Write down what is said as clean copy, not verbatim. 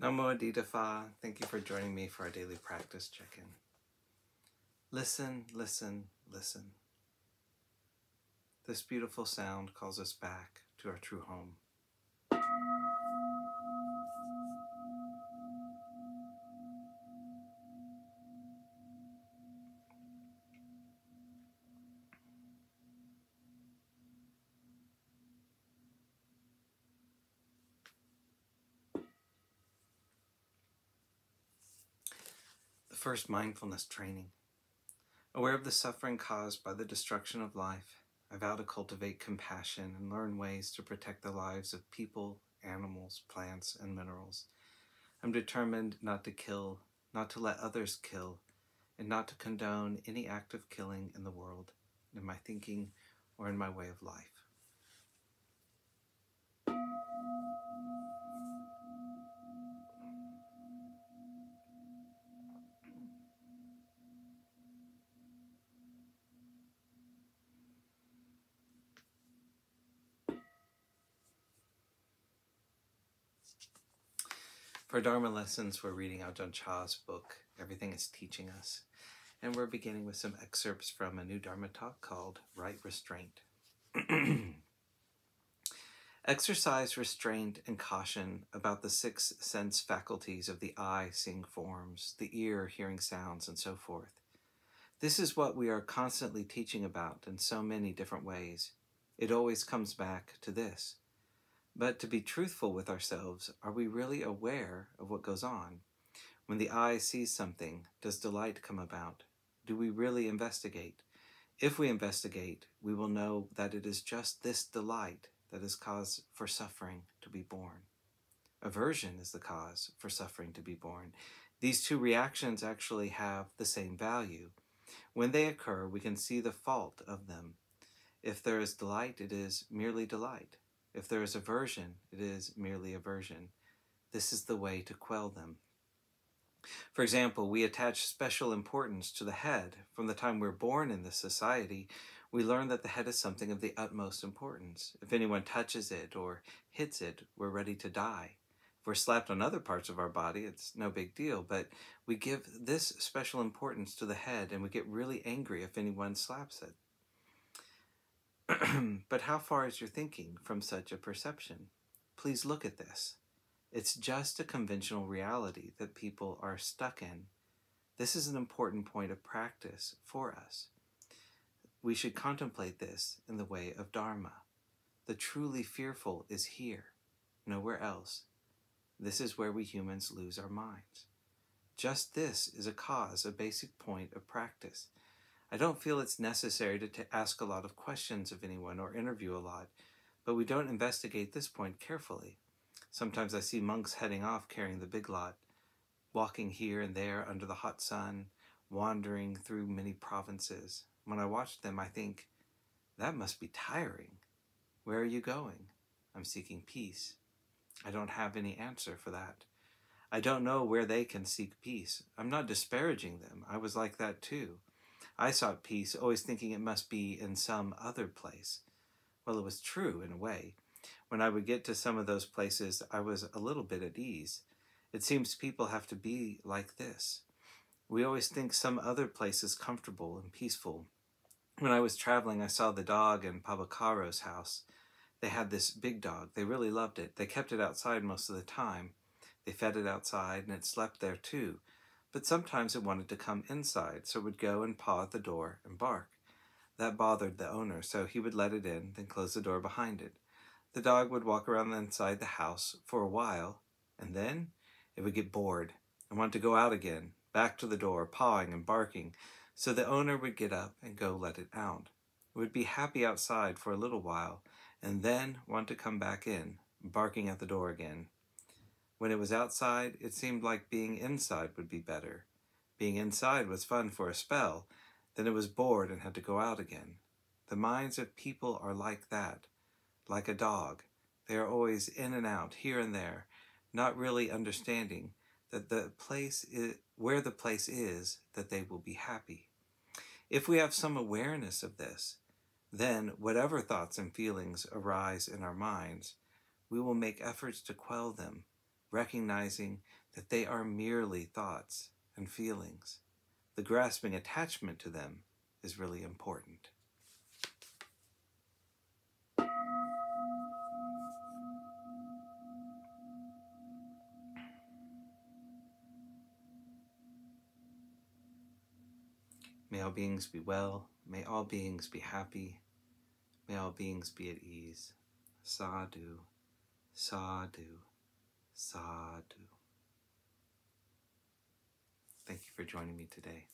Namo Phat. Thank you for joining me for our daily practice check-in. Listen, listen, listen. This beautiful sound calls us back to our true home. The first mindfulness training. Aware of the suffering caused by the destruction of life, I vow to cultivate compassion and learn ways to protect the lives of people, animals, plants, and minerals. I'm determined not to kill, not to let others kill, and not to condone any act of killing in the world, in my thinking, or in my way of life. For Dharma lessons, we're reading Ajahn Chah's book, Everything is Teaching Us, and we're beginning with some excerpts from a new Dharma talk called Right Restraint. Exercise restraint and caution about the 6 sense faculties of the eye seeing forms, the ear hearing sounds, and so forth. This is what we are constantly teaching about in so many different ways. It always comes back to this. But to be truthful with ourselves, are we really aware of what goes on? When the eye sees something, does delight come about? Do we really investigate? If we investigate, we will know that it is just this delight that is cause for suffering to be born. Aversion is the cause for suffering to be born. These two reactions actually have the same value. When they occur, we can see the fault of them. If there is delight, it is merely delight. If there is aversion, it is merely aversion. This is the way to quell them. For example, we attach special importance to the head. From the time we're born in this society, we learn that the head is something of the utmost importance. If anyone touches it or hits it, we're ready to die. If we're slapped on other parts of our body, it's no big deal, but we give this special importance to the head and we get really angry if anyone slaps it. But how far is your thinking from such a perception? Please look at this. It's just a conventional reality that people are stuck in. This is an important point of practice for us. We should contemplate this in the way of Dharma. The truly fearful is here, nowhere else. This is where we humans lose our minds. Just this is a basic point of practice. I don't feel it's necessary to ask a lot of questions of anyone or interview a lot, but we don't investigate this point carefully. Sometimes I see monks heading off carrying the big lot, walking here and there under the hot sun, wandering through many provinces. When I watch them, I think, that must be tiring. Where are you going? I'm seeking peace. I don't have any answer for that. I don't know where they can seek peace. I'm not disparaging them. I was like that too. I sought peace, always thinking it must be in some other place. Well, it was true in a way. When I would get to some of those places, I was a little bit at ease. It seems people have to be like this. We always think some other place is comfortable and peaceful. When I was traveling, I saw the dog in Pabakaro's house. They had this big dog. They really loved it. They kept it outside most of the time. They fed it outside, and it slept there too. But sometimes it wanted to come inside, so it would go and paw at the door and bark. That bothered the owner, so he would let it in, then close the door behind it. The dog would walk around inside the house for a while, and then it would get bored and want to go out again, back to the door, pawing and barking, so the owner would get up and go let it out. It would be happy outside for a little while, and then want to come back in, barking at the door again. When it was outside, it seemed like being inside would be better. Being inside was fun for a spell, then it was bored and had to go out again. The minds of people are like that, like a dog. They are always in and out, here and there, not really understanding that the place is where the place is that they will be happy. If we have some awareness of this, then whatever thoughts and feelings arise in our minds, we will make efforts to quell them. recognizing that they are merely thoughts and feelings. The grasping attachment to them is really important. May all beings be well. May all beings be happy. May all beings be at ease. Sadhu, sadhu, sadhu. Thank you for joining me today.